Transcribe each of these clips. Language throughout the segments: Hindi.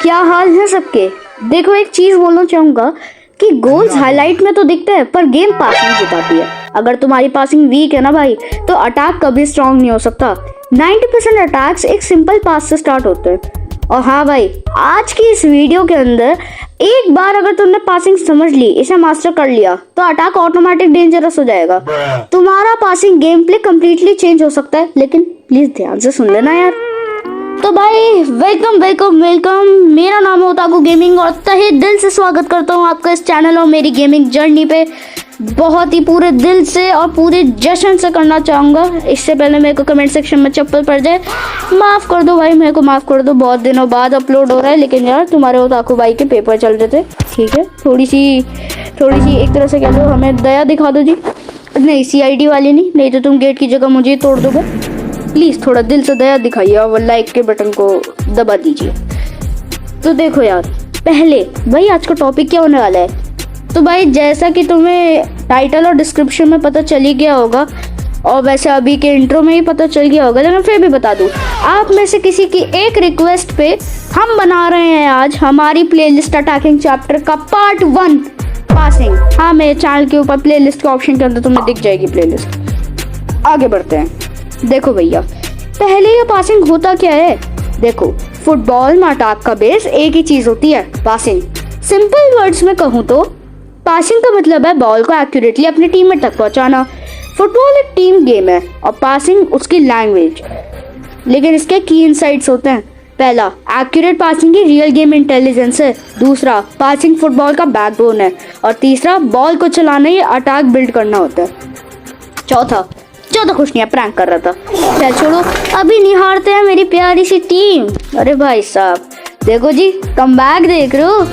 क्या हाल है सबके। देखो एक चीज बोलना चाहूंगा कि गोल्स हाईलाइट में तो दिखते हैं पर गेम पासिंग जिताती है। अगर तुम्हारी पासिंग वीक है ना भाई तो अटैक कभी स्ट्रांग नहीं हो सकता। 90% अटैक्स एक सिंपल पास से स्टार्ट होते हैं। और हाँ भाई, आज की इस वीडियो के अंदर एक बार अगर तुमने पासिंग समझ ली, इसे मास्टर कर लिया, तो अटैक ऑटोमेटिक डेंजरस हो जाएगा। तुम्हारा passing game play completely change हो सकता है, लेकिन प्लीज ध्यान से सुन लेना यार। तो भाई वेलकम वेलकम वेलकम, मेरा नाम है ओताकू गेमिंग और तहे दिल से स्वागत करता हूँ आपका इस चैनल और मेरी गेमिंग जर्नी पे। बहुत ही पूरे दिल से और पूरे जश्न से करना चाहूँगा। इससे पहले मेरे को कमेंट सेक्शन में चप्पल पड़ जाए, माफ़ कर दो भाई, मेरे को माफ़ कर दो। बहुत दिनों बाद अपलोड हो रहा है, लेकिन यार तुम्हारे ओताकू भाई के पेपर चल रहे थे, ठीक है। थोड़ी सी एक तरह से कह लो हमें दया दिखा दो जी। नहीं, CID वाली नहीं तो तुम गेट की जगह मुझे ही तोड़ दोगे। प्लीज़ थोड़ा दिल से दया दिखाइए और लाइक के बटन को दबा दीजिए। तो देखो यार, पहले भाई आज का टॉपिक क्या होने वाला है। तो भाई जैसा कि तुम्हें टाइटल और डिस्क्रिप्शन में पता चल ही गया होगा, और वैसे अभी के इंट्रो में ही पता चल गया होगा, लेकिन फिर भी बता दूं, आप में से किसी की एक रिक्वेस्ट पे हम बना रहे हैं आज हमारी प्लेलिस्ट अटैकिंग चैप्टर का पार्ट 1 पासिंग। हाँ, मेरे चैनल के ऊपर प्लेलिस्ट के ऑप्शन के अंदर तुम्हें दिख जाएगी प्लेलिस्ट। आगे बढ़ते हैं। देखो भैया, पहले ये पासिंग होता क्या है। देखो, फुटबॉल में अटैक का बेस एक ही चीज होती है, पासिंग। सिंपल वर्ड्स में कहूँ तो पासिंग का मतलब है बॉल को एक्यूरेटली अपने टीममेट तक पहुंचाना। फुटबॉल एक टीम गेम है और पासिंग उसकी लैंग्वेज। लेकिन इसके की इनसाइट्स होते हैं। पहला, एक्यूरेट पासिंग की रियल गेम इंटेलिजेंस है। दूसरा, पासिंग फुटबॉल का बैकबोन है। और तीसरा, बॉल को चलाना या अटैक बिल्ड करना होता है। चौथा कुछ नहीं, प्रैंक कर रहा था। चल छोड़ो, अभी निहारते हैं मेरी प्यारी सी टीम। अरे भाई साहब देखो जी, कमबैक देख रहे हो।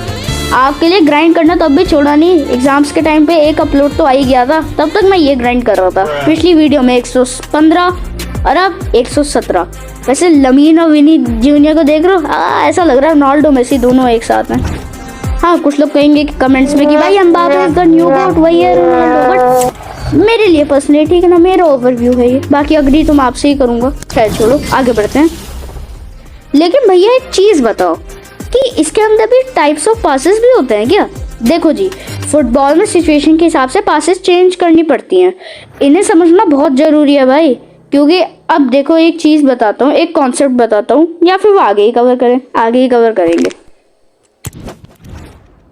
आपके लिए ग्राइंड करना तब भी छोड़ा नहीं। एग्जाम्स के टाइम पे एक अपलोड तो आ ही गया था, तब तक मैं ये ग्राइंड कर रहा था। पिछली वीडियो में 115 और अब 117। वैसे लमीन और विनी जूनियर को देख रहे हो, ऐसा लग रहा है रोनाल्डो मेसी दोनों एक साथ में। हाँ, कुछ लोग कहेंगे कि कमेंट्स में कि भाई Mbappe is the new got, वही है रोनाल्डो, बट मेरे लिए पर्सनली ठीक है ना, मेरा ओवरव्यू है ये। बाकी अग्री तो मैं आपसे ही करूंगा। खैर छोड़ो, आगे बढ़ते हैं। लेकिन भैया एक चीज बताओ कि इसके अंदर भी टाइप्स ऑफ पासेस भी होते हैं क्या। देखो जी, फुटबॉल में सिचुएशन के हिसाब से पासेस चेंज करनी पड़ती हैं। इन्हें समझना बहुत जरूरी है भाई, क्योंकि अब देखो एक चीज बताता हूँ, एक कॉन्सेप्ट बताता हूँ, या फिर वो आगे ही कवर करेंगे।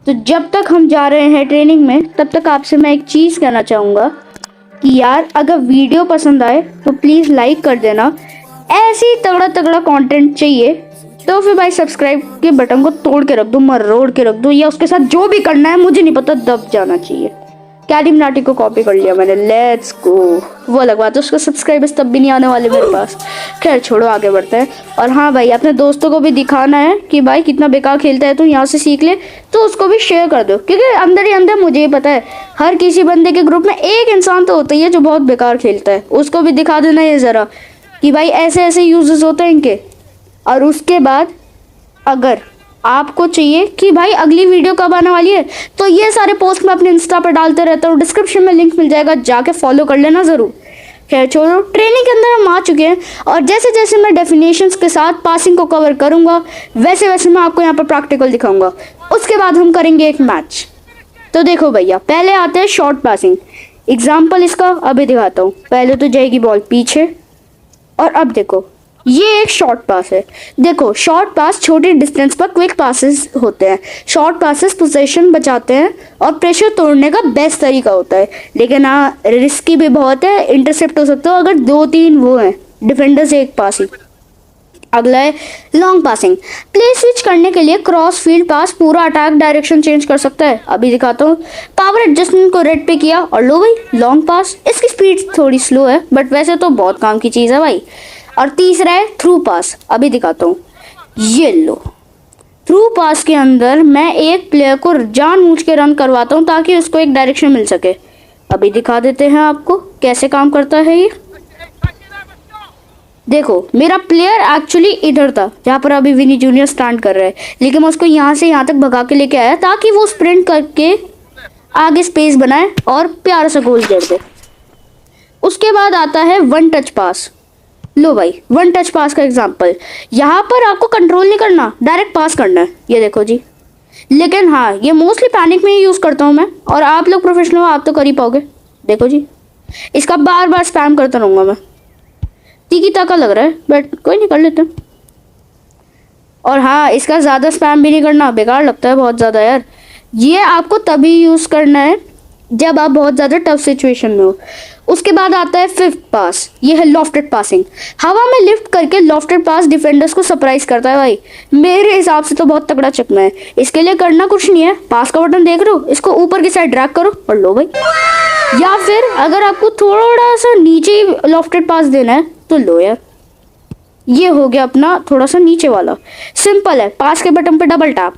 तो जब तक हम जा रहे हैं ट्रेनिंग में, तब तक आपसे मैं एक चीज कहना चाहूंगा कि यार अगर वीडियो पसंद आए तो प्लीज लाइक कर देना। ऐसी तगड़ा कंटेंट चाहिए तो फिर भाई सब्सक्राइब के बटन को तोड़ के रख दो, मरोड़ के रख दो, या उसके साथ जो भी करना है मुझे नहीं पता, दब जाना चाहिए। कैलिमिनाटी को कॉपी कर लिया मैंने, लेट्स गो। वो अलग बात है, उसको सब्सक्राइबर्स तब भी नहीं आने वाले मेरे पास। खैर छोड़ो, आगे बढ़ते हैं। और हाँ भाई, अपने दोस्तों को भी दिखाना है कि भाई कितना बेकार खेलता है, तो यहाँ से सीख ले, तो उसको भी शेयर कर दो, क्योंकि अंदर ही अंदर मुझे ही पता है हर किसी बंदे के ग्रुप में एक इंसान तो होता ही है जो बहुत बेकार खेलता है। उसको भी दिखा देना ये ज़रा कि भाई ऐसे ऐसे यूजेस होते हैं इनके। और उसके बाद अगर आपको चाहिए कि भाई अगली वीडियो कब आने वाली है, तो ये सारे पोस्ट मैं अपने इंस्टा पर डालते रहता हूँ, डिस्क्रिप्शन में लिंक मिल जाएगा, जाके फॉलो कर लेना ज़रूर। खैर छोड़ो, ट्रेनिंग के अंदर हम आ चुके हैं और जैसे जैसे मैं डेफिनेशंस के साथ पासिंग को कवर करूँगा, वैसे वैसे मैं आपको यहाँ पर प्रैक्टिकल दिखाऊँगा। उसके बाद हम करेंगे एक मैच। तो देखो भैया, पहले आते हैं शॉर्ट पासिंग। एग्जाम्पल इसका अभी दिखाता हूँ। पहले तो जाएगी बॉल पीछे, और अब देखो ये एक शॉर्ट पास है। देखो, शॉर्ट पास छोटी डिस्टेंस पर क्विक पासेस होते हैं। शॉर्ट पासेस पोजीशन बचाते हैं और प्रेशर तोड़ने का बेस्ट तरीका होता है, लेकिन हाँ रिस्की भी बहुत है। इंटरसेप्ट हो सकता हो अगर 2-3 वो हैं डिफेंडर्स एक पास ही। अगला है लॉन्ग पासिंग। प्ले स्विच करने के लिए क्रॉस फील्ड पास पूरा अटैक डायरेक्शन चेंज कर सकता है। अभी दिखाता हूँ। पावर एडजस्टमेंट को रेड पे किया और लो भाई लॉन्ग पास। इसकी स्पीड थोड़ी स्लो है, बट वैसे तो बहुत काम की चीज़ है भाई। और तीसरा है थ्रू पास। अभी दिखाता हूँ, ये लो। थ्रू पास के अंदर मैं एक प्लेयर को जानबूझ के रन करवाता हूँ ताकि उसको एक डायरेक्शन मिल सके। अभी दिखा देते हैं आपको कैसे काम करता है ये। देखो, मेरा प्लेयर एक्चुअली इधर था जहाँ पर अभी विनी जूनियर स्टैंड कर रहा है, लेकिन मैं उसको यहाँ से यहाँ तक भगा के लेके आया ताकि वो स्प्रिंट करके आगे स्पेस बनाए और प्यारा सा गोल कर दे। उसके बाद आता है वन टच पास। लो भाई, वन टच पास का एग्जांपल। यहाँ पर आपको कंट्रोल नहीं करना, डायरेक्ट पास करना है, ये देखो जी। लेकिन हाँ, ये मोस्टली पैनिक में ही यूज़ करता हूँ मैं, और आप लोग प्रोफेशनल हो, आप तो कर ही पाओगे। देखो जी, इसका बार बार स्पैम करता रहूँगा मैं। तीखी ताका लग रहा है, बट कोई नहीं, कर लेते हैं। और हाँ, इसका ज़्यादा स्पैम भी नहीं करना, बेकार लगता है बहुत ज़्यादा यार। ये आपको तभी यूज़ करना है जब आप बहुत ज़्यादा टफ सिचुएशन में हो। उसके बाद आता है फिफ्थ पास, ये है लॉफ्टेड पासिंग। हवा में लिफ्ट करके लॉफ्टेड पास डिफेंडर्स को सरप्राइज करता है भाई। मेरे हिसाब से तो बहुत तगड़ा चकमा है। इसके लिए करना कुछ नहीं है, पास का बटन देख रहे हो, इसको ऊपर की साइड ड्रैग करो और लो भाई। या फिर अगर आपको थोड़ा सा नीचे लॉफ्टेड पास देना है तो लो यार, ये हो गया अपना थोड़ा सा नीचे वाला। सिंपल है, पास के बटन पे डबल टैप।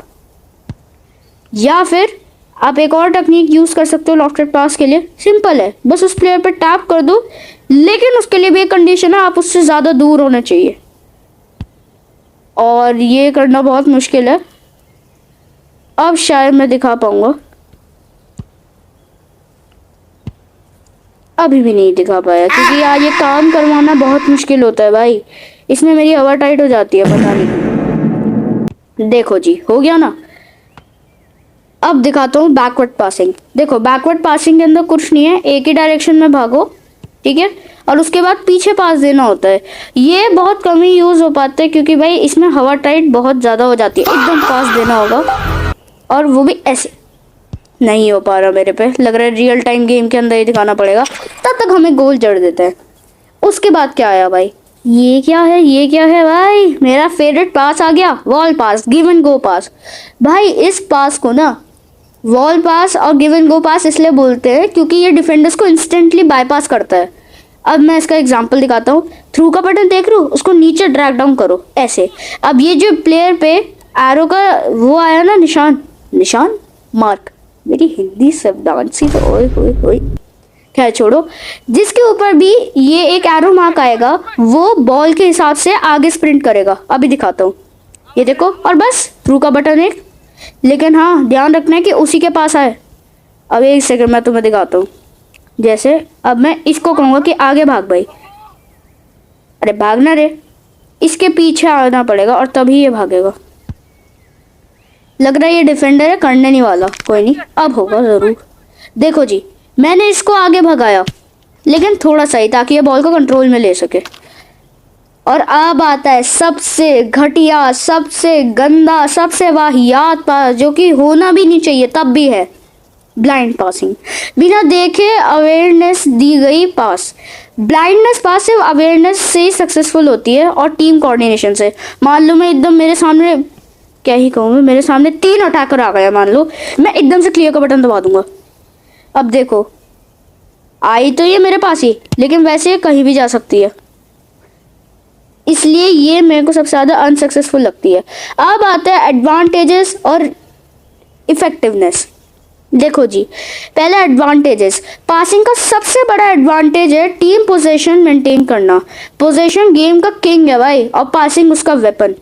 या फिर आप एक और टेक्निक यूज कर सकते हो लॉफ्टेड पास के लिए। सिंपल है, बस उस प्लेयर पे टैप कर दो, लेकिन उसके लिए भी एक कंडीशन है, आप उससे ज्यादा दूर होना चाहिए, और ये करना बहुत मुश्किल है। अब शायद मैं दिखा पाऊंगा, अभी भी नहीं दिखा पाया, क्योंकि यार ये काम करवाना बहुत मुश्किल होता है भाई। इसमें मेरी हवा टाइट हो जाती है, पता नहीं। देखो जी, हो गया ना। अब दिखाता हूँ बैकवर्ड पासिंग। देखो, बैकवर्ड पासिंग के अंदर कुछ नहीं है, एक ही डायरेक्शन में भागो, ठीक है, और उसके बाद पीछे पास देना होता है। ये बहुत कम ही यूज हो पाता है, क्योंकि भाई इसमें हवा टाइट बहुत ज्यादा हो जाती है। एकदम पास देना होगा, और वो भी ऐसे। नहीं हो पा रहा मेरे पे, लग रहा है रियल टाइम गेम के अंदर ही दिखाना पड़ेगा, तब तक हमें गोल जड़ देते हैं। उसके बाद क्या आया भाई, ये क्या है, ये क्या है भाई, मेरा फेवरेट पास आ गया, wall pass, give and go pass. भाई इस पास को ना वॉल पास और गिव एंड गो पास इसलिए बोलते हैं क्योंकि ये डिफेंडर्स को इंस्टेंटली बाईपास करता है। अब मैं इसका एग्जांपल दिखाता हूँ। थ्रू का बटन देख रहे हो, उसको नीचे ड्रैग डाउन करो ऐसे। अब ये जो प्लेयर पे एरो का वो आया ना निशान मार्क, मेरी हिंदी शब्दांशी तो ओए। खैर छोड़ो, जिसके ऊपर भी ये एक एरो मार्क आएगा वो बॉल के हिसाब से आगे स्प्रिंट करेगा। अभी दिखाता हूँ, ये देखो, और बस थ्रू का बटन एक। लेकिन हाँ, ध्यान रखना है कि उसी के पास आए। अब एक सेकंड मैं तुम्हें दिखाता हूँ। जैसे अब मैं इसको कहूँगा कि आगे भाग भाई, अरे भागना रे, इसके पीछे आना पड़ेगा और तभी ये भागेगा। लग रहा है ये डिफेंडर है, करने नहीं वाला, कोई नहीं, अब होगा जरूर। देखो जी, मैंने इसको आगे भगाया, लेकिन थोड़ा सा ही, ताकि ये बॉल को कंट्रोल में ले सके। और अब आता है सबसे घटिया, सबसे गंदा, सबसे वाहियात पास, जो कि होना भी नहीं चाहिए तब भी है, ब्लाइंड पासिंग। बिना देखे अवेयरनेस दी गई पास। ब्लाइंडनेस पास सिर्फ अवेयरनेस से ही सक्सेसफुल होती है और टीम कोऑर्डिनेशन से। मान लो मैं एकदम, मेरे सामने, क्या ही कहूँ, मेरे सामने 3 अटैकर आ गया, मान लो मैं एकदम से क्लियर का बटन दबा दूंगा। अब देखो, आई तो ये मेरे पास ही, लेकिन वैसे कहीं भी जा सकती है, इसलिए ये मेरे को सबसे ज़्यादा अनसक्सेसफुल लगती है। अब आता है एडवांटेजेस और इफेक्टिवनेस। देखो जी, पहला एडवांटेजेस। पासिंग का सबसे बड़ा एडवांटेज है टीम पोजीशन मेंटेन करना। पोजीशन गेम का किंग है भाई, और पासिंग उसका वेपन।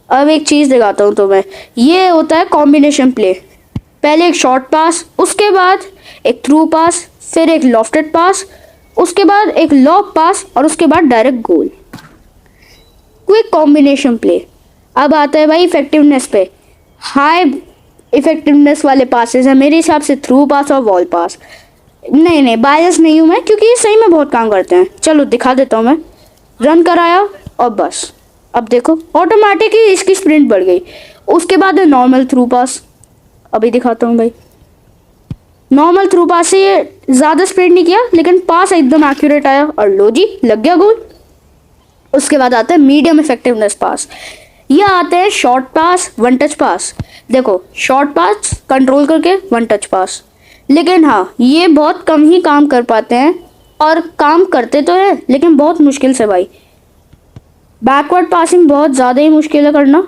अब एक चीज़ दिखाता हूँ तुम्हें, ये होता है कॉम्बिनेशन प्ले। पहले एक शॉर्ट पास, उसके बाद एक थ्रू पास, फिर एक लॉफ्टेड पास, उसके बाद एक लॉब पास, और उसके बाद direct goal. Quick combination play. अब आता है भाई इफेक्टिवनेस पे। हाई इफेक्टिवनेस वाले पासेस हैं मेरे हिसाब से थ्रू पास और वॉल पास। नहीं, बायस नहीं हूँ मैं, क्योंकि ये सही में बहुत काम करते हैं। चलो दिखा देता हूँ मैं। रन कराया और बस, अब देखो ऑटोमेटिक ही इसकी स्प्रिंट बढ़ गई। उसके बाद है नॉर्मल थ्रू पास। अभी दिखाता हूँ भाई। नॉर्मल थ्रू पास से ये ज़्यादा स्प्रिंट नहीं किया, लेकिन पास एकदम एक्यूरेट आया, और लो जी, लग गया गोल। उसके बाद आता है मीडियम इफेक्टिवनेस पास। ये आते हैं शॉर्ट पास, वन टच पास। देखो, शॉर्ट पास कंट्रोल करके वन टच पास, लेकिन हाँ, ये बहुत कम ही काम कर पाते हैं, और काम करते तो है लेकिन बहुत मुश्किल से भाई। बैकवर्ड पासिंग बहुत ज़्यादा ही मुश्किल है करना,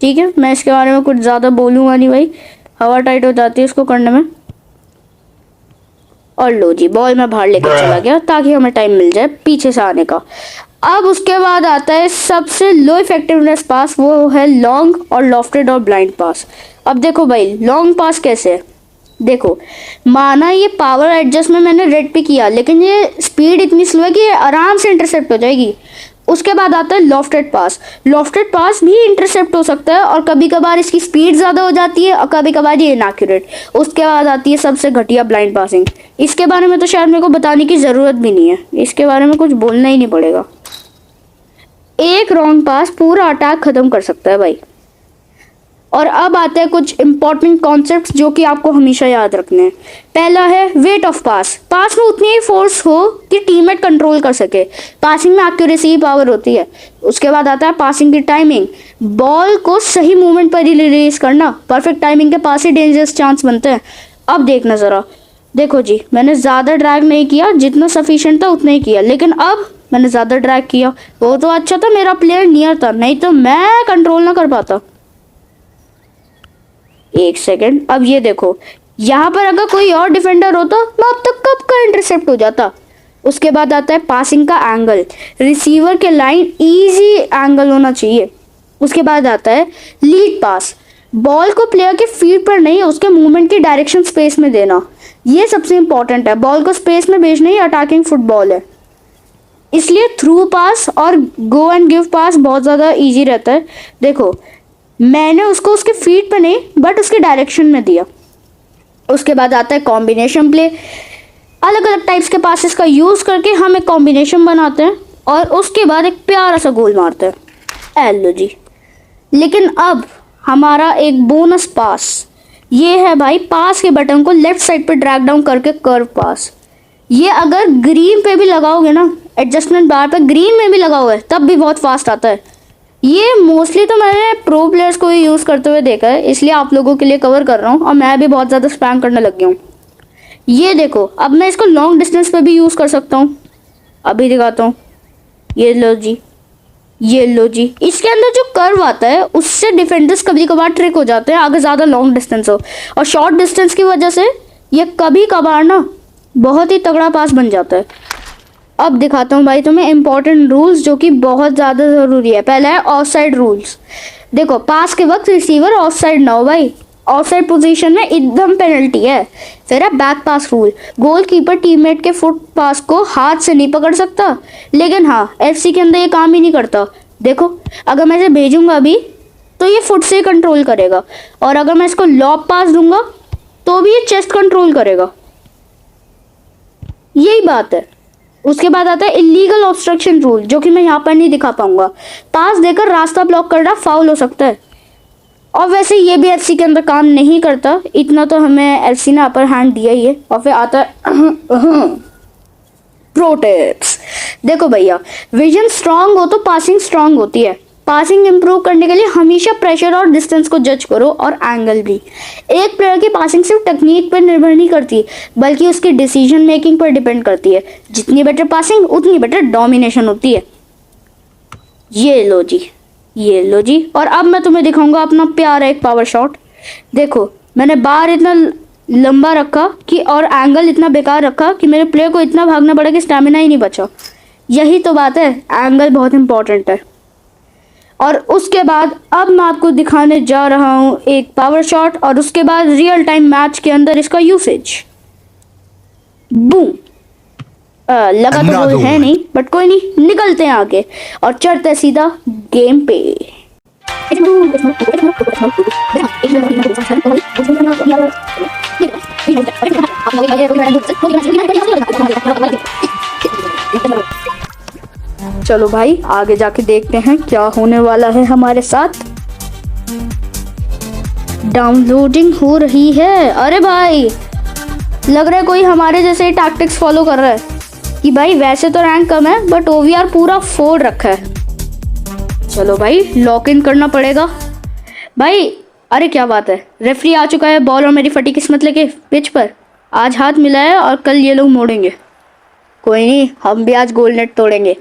ठीक है, मैं इसके बारे में कुछ ज़्यादा बोलूँगा नहीं भाई, हवा टाइट हो जाती है इसको करने में। और लो जी, बॉल मैं बाहर लेकर चला गया ताकि हमें टाइम मिल जाए पीछे से आने का। अब उसके बाद आता है सबसे लो इफेक्टिवनेस पास, वो है लॉन्ग और लॉफ्टेड और ब्लाइंड पास। अब देखो भाई, लॉन्ग पास कैसे है। देखो, माना ये पावर एडजस्ट में मैंने रेड पे किया, लेकिन ये स्पीड इतनी स्लो है कि ये आराम से इंटरसेप्ट हो जाएगी। उसके बाद आता है लॉफ्टेड पास। लॉफ्टेड पास भी इंटरसेप्ट हो सकता है और कभी कभार इसकी स्पीड ज़्यादा हो जाती है और कभी कभार ये इनएक्यूरेट। उसके बाद आती है सबसे घटिया ब्लाइंड पासिंग। इसके बारे में तो शायद मेरे को बताने की ज़रूरत भी नहीं है, इसके बारे में कुछ बोलना ही नहीं पड़ेगा। एक रॉन्ग पास पूरा अटैक ख़त्म कर सकता है भाई। और अब आते हैं कुछ इंपॉर्टेंट कॉन्सेप्ट्स जो कि आपको हमेशा याद रखने हैं। पहला है वेट ऑफ पास। पास में उतनी ही फोर्स हो कि टीममेट कंट्रोल कर सके। पासिंग में एक्यूरेसी पावर होती है। उसके बाद आता है पासिंग की टाइमिंग। बॉल को सही मूवमेंट पर ही रिलीज करना। परफेक्ट टाइमिंग के पास ही डेंजरस चांस बनते हैं। अब देखना ज़रा, देखो जी, मैंने ज़्यादा ड्रैग नहीं किया, जितना सफिशिएंट था उतना ही किया, लेकिन अब मैंने ज़्यादा ड्रैग किया। वो तो अच्छा था मेरा प्लेयर नियर था, नहीं तो मैं कंट्रोल ना कर पाता। एक सेकेंड, अब ये देखो, यहाँ पर अगर कोई और डिफेंडर होता मैं अब तक कब का इंटरसेप्ट हो जाता। उसके बाद आता है पासिंग का एंगल। रिसीवर के लाइन इजी एंगल होना चाहिए। उसके बाद आता है लीड पास। बॉल को प्लेयर के फीट पर नहीं, उसके मूवमेंट की डायरेक्शन स्पेस में देना। ये सबसे इंपॉर्टेंट है। बॉल को स्पेस में भेजना ही अटैकिंग फुटबॉल है, इसलिए थ्रू पास और गो एंड गिव पास बहुत ज़्यादा इजी रहता है। देखो, मैंने उसको उसके फीट पे नहीं बट उसके डायरेक्शन में दिया। उसके बाद आता है कॉम्बिनेशन प्ले। अलग अलग टाइप्स के पासेस का यूज़ करके हम एक कॉम्बिनेशन बनाते हैं और उसके बाद एक प्यारा सा गोल मारते हैं। एलो जी। लेकिन अब हमारा एक बोनस पास, ये है भाई पास के बटन को लेफ्ट साइड पे ड्रैग डाउन करके कर्व पास। ये अगर ग्रीन पे भी लगाओगे ना, एडजस्टमेंट बार पे ग्रीन में भी लगा हुआ है, तब भी बहुत फास्ट आता है। ये मोस्टली तो मैंने प्रो प्लेयर्स को ही यूज़ करते हुए देखा है, इसलिए आप लोगों के लिए कवर कर रहा हूँ और मैं भी बहुत ज़्यादा स्पैम करने लग गया हूँ। ये देखो, अब मैं इसको लॉन्ग डिस्टेंस पे भी यूज़ कर सकता हूँ। अभी दिखाता हूँ। ये लो जी, ये लो जी। इसके अंदर जो कर्व आता है उससे डिफेंडर्स कभी कभार ट्रिक हो जाते हैं अगर ज़्यादा लॉन्ग डिस्टेंस हो, और शॉर्ट डिस्टेंस की वजह से ये कभी कभार ना बहुत ही तगड़ा पास बन जाता है। अब दिखाता हूँ भाई तुम्हें इंपॉर्टेंट रूल्स जो कि बहुत ज़्यादा ज़रूरी है। पहला है ऑफ साइड रूल्स। देखो, पास के वक्त रिसीवर ऑफ साइड ना हो भाई, ऑफ साइड पोजीशन में एकदम पेनल्टी है। फिर है बैक पास रूल। गोलकीपर टीममेट के फुट पास को हाथ से नहीं पकड़ सकता, लेकिन हाँ एफसी के अंदर ये काम ही नहीं करता। देखो, अगर मैं इसे भेजूंगा अभी तो ये फुट से कंट्रोल करेगा, और अगर मैं इसको लॉब पास दूंगा तो भी ये चेस्ट कंट्रोल करेगा। यही बात है। उसके बाद आता है इलीगल ऑब्स्ट्रक्शन रूल, जो कि मैं यहाँ पर नहीं दिखा पाऊंगा। पास देकर रास्ता ब्लॉक करना फाउल हो सकता है, और वैसे ये भी एफसी के अंदर काम नहीं करता, इतना तो हमें एफसी ने अपर हैंड दिया ही है। और फिर आता है प्रो टिप्स। देखो भैया, विजन स्ट्रांग हो तो पासिंग स्ट्रांग होती है। पासिंग इंप्रूव करने के लिए हमेशा प्रेशर और डिस्टेंस को जज करो, और एंगल भी। एक प्लेयर की पासिंग सिर्फ टेक्निक पर निर्भर नहीं करती, बल्कि उसकी डिसीजन मेकिंग पर डिपेंड करती है। जितनी बेटर पासिंग उतनी बेटर डोमिनेशन होती है। ये लो जी, ये लो जी। और अब मैं तुम्हें दिखाऊंगा अपना प्यारा एक पावर शॉट। देखो, मैंने बार इतना लंबा रखा कि और एंगल इतना बेकार रखा कि मेरे प्लेयर को इतना भागना पड़ा कि स्टैमिना ही नहीं बचा। यही तो बात है, एंगल बहुत इंपॉर्टेंट है। और उसके बाद अब मैं आपको दिखाने जा रहा हूँ एक पावर शॉट, और उसके बाद रियल टाइम मैच के अंदर इसका यूसेज। बूम। लगा तो गोल है नहीं, बट कोई नहीं, निकलते हैं आगे और चढ़ते सीधा गेम पे। चलो भाई, आगे जाके देखते हैं क्या होने वाला है हमारे साथ। डाउनलोडिंग हो रही है। अरे भाई, लग रहा है कोई हमारे जैसे टैक्टिक्स फॉलो कर रहा है कि भाई वैसे तो रैंक कम है बट ओवीआर पूरा 4 रखा है। चलो भाई, लॉक इन करना पड़ेगा भाई। अरे क्या बात है, रेफरी आ चुका है बॉल और मेरी फटी किस्मत लेके पिच पर। आज हाथ मिला है और कल ये लोग मोड़ेंगे। कोई नहीं, हम भी आज गोल नेट तोड़ेंगे।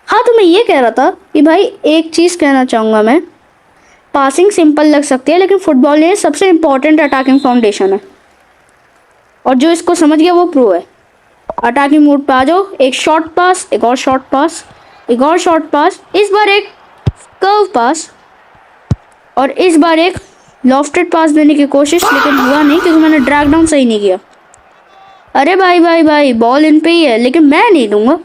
हाँ, तो मैं ये कह रहा था कि भाई एक चीज़ कहना चाहूँगा मैं। पासिंग सिंपल लग सकती है, लेकिन फुटबॉल ये सबसे इम्पोर्टेंट अटैकिंग फाउंडेशन है, और जो इसको समझ गया वो प्रो है। अटैकिंग मोड पे आ जाओ। एक शॉर्ट पास, एक और शॉर्ट पास, एक और शॉर्ट पास, इस बार एक कर्व पास, और इस बार एक लॉफ्टेड पास देने की कोशिश, लेकिन हुआ नहीं क्योंकि मैंने ड्रैग डाउन सही नहीं किया। अरे भाई भाई भाई, बॉल इन पे ही है लेकिन मैं नहीं दूंगा।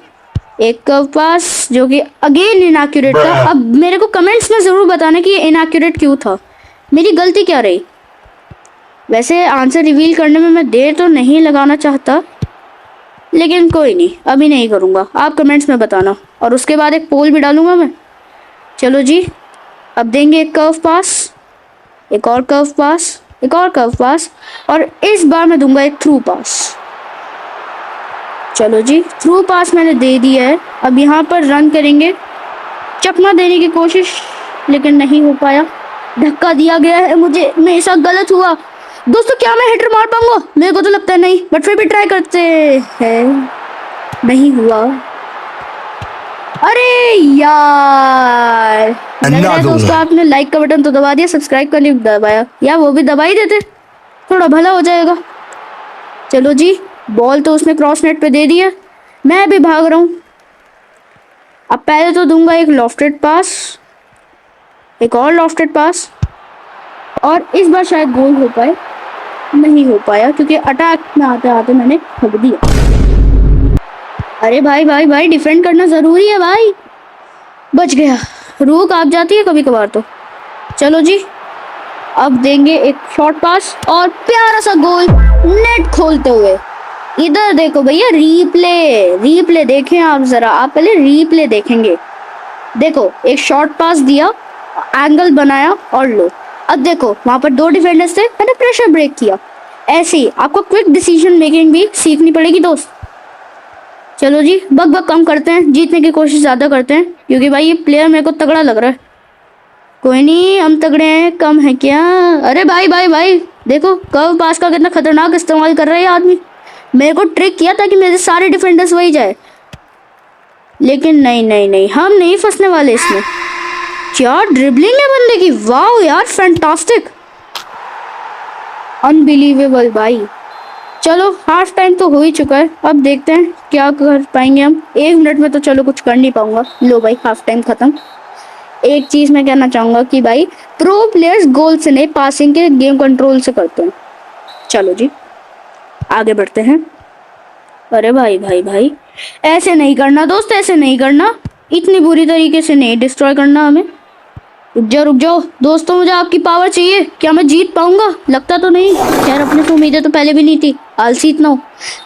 एक कर्व पास जो कि अगेन इनएक्यूरेट था। अब मेरे को कमेंट्स में ज़रूर बताना कि ये इनएक्यूरेट क्यों था, मेरी गलती क्या रही। वैसे आंसर रिवील करने में मैं देर तो नहीं लगाना चाहता, लेकिन कोई नहीं, अभी नहीं करूँगा। आप कमेंट्स में बताना और उसके बाद एक पोल भी डालूंगा मैं। चलो जी, अब देंगे एक कर्व पास, एक और कर्व पास, एक और कर्व पास, और इस बार मैं दूंगा एक थ्रू पास। चलो जी, थ्रू पास मैंने दे दिया है। अब यहाँ पर रन करेंगे, चकमा देने की कोशिश, लेकिन नहीं हो पाया। धक्का दिया गया है मुझे, मेरे साथ गलत हुआ। दोस्तों क्या मैं हिटर मार पाऊंगा? मेरे को तो लगता है नहीं, बट फिर भी ट्राई करते हैं। नहीं हुआ। अरे यार, लग रहा है दोस्तों आपने लाइक का बटन तो दबा दिया, सब्सक्राइब का नहीं दबाया, या वो भी दबा ही देते, थोड़ा भला हो जाएगा। चलो जी, बॉल तो उसने क्रॉस नेट पे दे दिया, मैं भी भाग रहा हूँ। अब पहले तो दूंगा एक लॉफ्टेड पास, एक और लॉफ्टेड पास, और इस बार शायद गोल हो पाए। नहीं हो पाया क्योंकि अटैक में आते आते मैंने ठग दिया। अरे भाई भाई भाई, डिफेंड करना जरूरी है भाई। बच गया, रूह कांप जाती है कभी कभार तो। चलो जी, अब देंगे एक शॉर्ट पास और प्यारा सा गोल नेट खोलते हुए। इधर देखो भैया, रीप्ले रीप्ले देखें आप जरा, आप पहले रीप्ले देखेंगे। देखो, एक शॉर्ट पास दिया, एंगल बनाया और लो। अब देखो वहां पर दो डिफेंडर्स थे, मैंने प्रेशर ब्रेक किया। ऐसे ही आपको क्विक डिसीजन मेकिंग भी सीखनी पड़ेगी दोस्त। चलो जी, बग बग कम करते हैं, जीतने की कोशिश ज्यादा करते हैं, क्योंकि भाई ये प्लेयर मेरे को तगड़ा लग रहा है। कोई नहीं, हम तगड़े हैं, कम है क्या। अरे भाई भाई भाई, देखो कर्व पास का कितना खतरनाक इस्तेमाल कर रहा है ये आदमी। मेरे को ट्रिक किया था कि मेरे सारे डिफेंडर्स वही जाए, लेकिन नहीं नहीं नहीं, हम नहीं फंसने वाले इसमें। क्या ड्रिबलिंग है बंदे की, वाह यार, फैंटास्टिक, अनबिलीवेबल भाई। चलो हाफ टाइम तो हो ही चुका है, अब देखते हैं क्या कर पाएंगे हम। 1 मिनट में तो चलो कुछ कर नहीं पाऊंगा। लो भाई, हाफ टाइम खत्म। एक चीज मैं कहना चाहूंगा कि भाई प्रो प्लेयर्स गोल से नहीं, पासिंग के गेम कंट्रोल से करते हैं। चलो जी, आगे बढ़ते हैं। अरे भाई भाई भाई, ऐसे नहीं करना दोस्त, ऐसे नहीं करना, इतनी बुरी तरीके से नहीं डिस्ट्रॉय करना हमें। रुक जाओ दोस्तों, मुझे आपकी पावर चाहिए। क्या मैं जीत पाऊंगा? लगता तो नहीं यार, अपने को उम्मीदें तो पहले भी नहीं थी, आलसी इतना हो।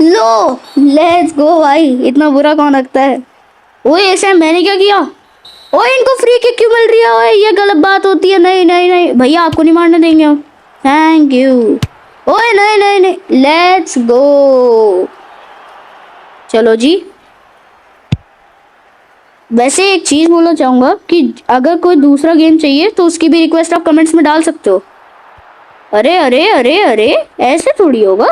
लो, लेट्स गो भाई, इतना बुरा कौन लगता है। ओए ऐसे मैंने क्या किया? ओए इनको फ्री किक क्यों मिल रही है? ओए ये गलत बात होती है। नहीं नहीं नहीं भैया, आपको नहीं मारने देंगे हम, थैंक यू। ओए नहीं नहीं नहीं, लेट्स गो। चलो जी, वैसे एक चीज बोलना चाहूंगा कि अगर कोई दूसरा गेम चाहिए तो उसकी भी रिक्वेस्ट आप कमेंट्स में डाल सकते हो। अरे अरे अरे अरे, ऐसे थोड़ी होगा।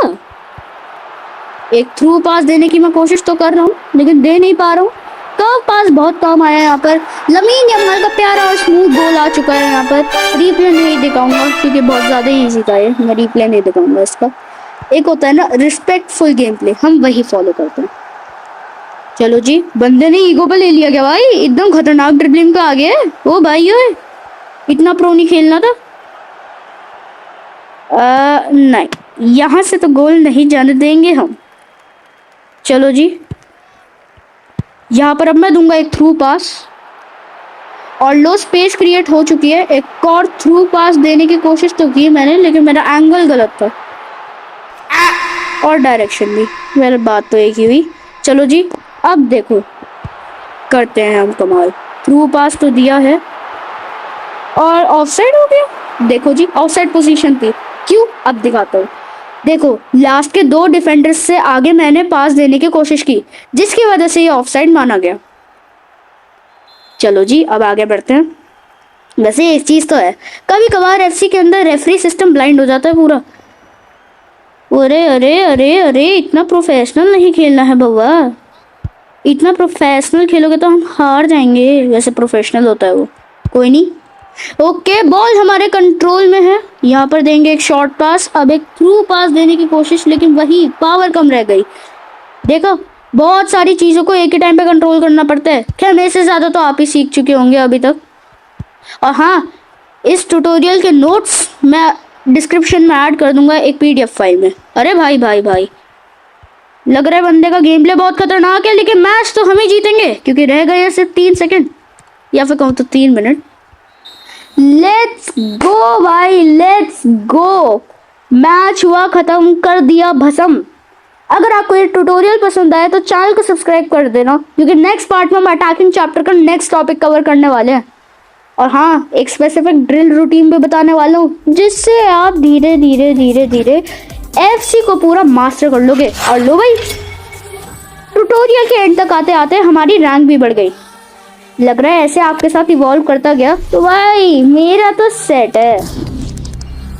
एक थ्रू पास देने की मैं कोशिश तो कर रहा हूँ, लेकिन दे नहीं पा रहा हूँ। कर्व पास बहुत कम आया यहाँ पर। लमीन यमाल का प्यारा और स्मूथ गोल आ चुका है यहाँ पर। रिप्ले नहीं दिखाऊंगा क्योंकि बहुत ज्यादा इजी था ये, मैं रिप्ले नहीं दिखाऊंगा इसका। एक होता है ना रिस्पेक्टफुल गेम प्ले, हम वही फॉलो करते हैं। चलो जी, बंदे ने ईगो पे ले लिया क्या भाई? एकदम खतरनाक ड्रिबलिंग पे आ गया है ओ भाई। ओए इतना प्रो नहीं खेलना था। नहीं, यहाँ से तो गोल नहीं जाने देंगे हम। चलो जी, यहाँ पर अब मैं दूंगा एक थ्रू पास, और लो स्पेस क्रिएट हो चुकी है। एक और थ्रू पास देने की कोशिश तो की मैंने, लेकिन मेरा एंगल गलत था और डायरेक्शन भी, मेरी बात तो एक ही हुई। चलो जी, अब देखो करते हैं हम कमाल। थ्रू पास तो दिया है और ऑफसाइड हो गया। देखो जी, ऑफसाइड पोजीशन थी, क्यों अब दिखाता हूँ। देखो लास्ट के 2 डिफेंडर्स से आगे मैंने पास देने की कोशिश की, जिसकी वजह से ये ऑफसाइड माना गया। चलो जी, अब आगे बढ़ते हैं। वैसे एक चीज तो है, कभी कभार एफसी के अंदर रेफरी सिस्टम ब्लाइंड हो जाता है पूरा। अरे अरे अरे अरे, इतना प्रोफेशनल नहीं खेलना है बउआ, इतना प्रोफेशनल खेलोगे तो हम हार जाएंगे। वैसे प्रोफेशनल होता है वो, कोई नहीं। ओके, बॉल हमारे कंट्रोल में है। यहाँ पर देंगे एक शॉर्ट पास, अब एक थ्रू पास देने की कोशिश, लेकिन वही पावर कम रह गई। देखो बहुत सारी चीज़ों को एक ही टाइम पे कंट्रोल करना पड़ता है। खैर मेरे से ज़्यादा तो आप ही सीख चुके होंगे अभी तक। और हाँ, इस ट्यूटोरियल के नोट्स मैं डिस्क्रिप्शन में ऐड कर दूंगा एक PDF फाइल में। अरे भाई भाई भाई, लग रहा है बंदे का गेम प्ले बहुत खतरनाक है, लेकिन मैच तो हम ही जीतेंगे क्योंकि रह गए हैं सिर्फ 3 सेकंड, या फिर कहूँ तो 3 मिनट। लेट्स गो भाई, लेट्स गो। मैच हुआ खत्म, कर दिया भस्म। अगर आपको ये ट्यूटोरियल पसंद आए तो चैनल को सब्सक्राइब कर देना, क्योंकि नेक्स्ट पार्ट में हम अटैकिंग चैप्टर का नेक्स्ट टॉपिक कवर करने वाले हैं। और हाँ, एक स्पेसिफिक ड्रिल रूटीन भी बताने वाला हूँ, जिससे आप धीरे धीरे धीरे धीरे FC को पूरा मास्टर कर लोगे। और लो भाई, ट्यूटोरियल के एंड तक आते आते हमारी रैंक भी बढ़ गई। लग रहा है ऐसे आपके साथ इवॉल्व करता गया तो भाई मेरा तो सेट है।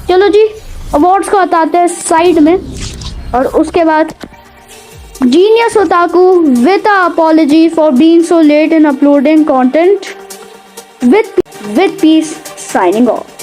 चलो जी, अवार्ड्स को बताते हैं साइड में, और उसके बाद genius otaku with apology for being so late in uploading content, with peace, signing off.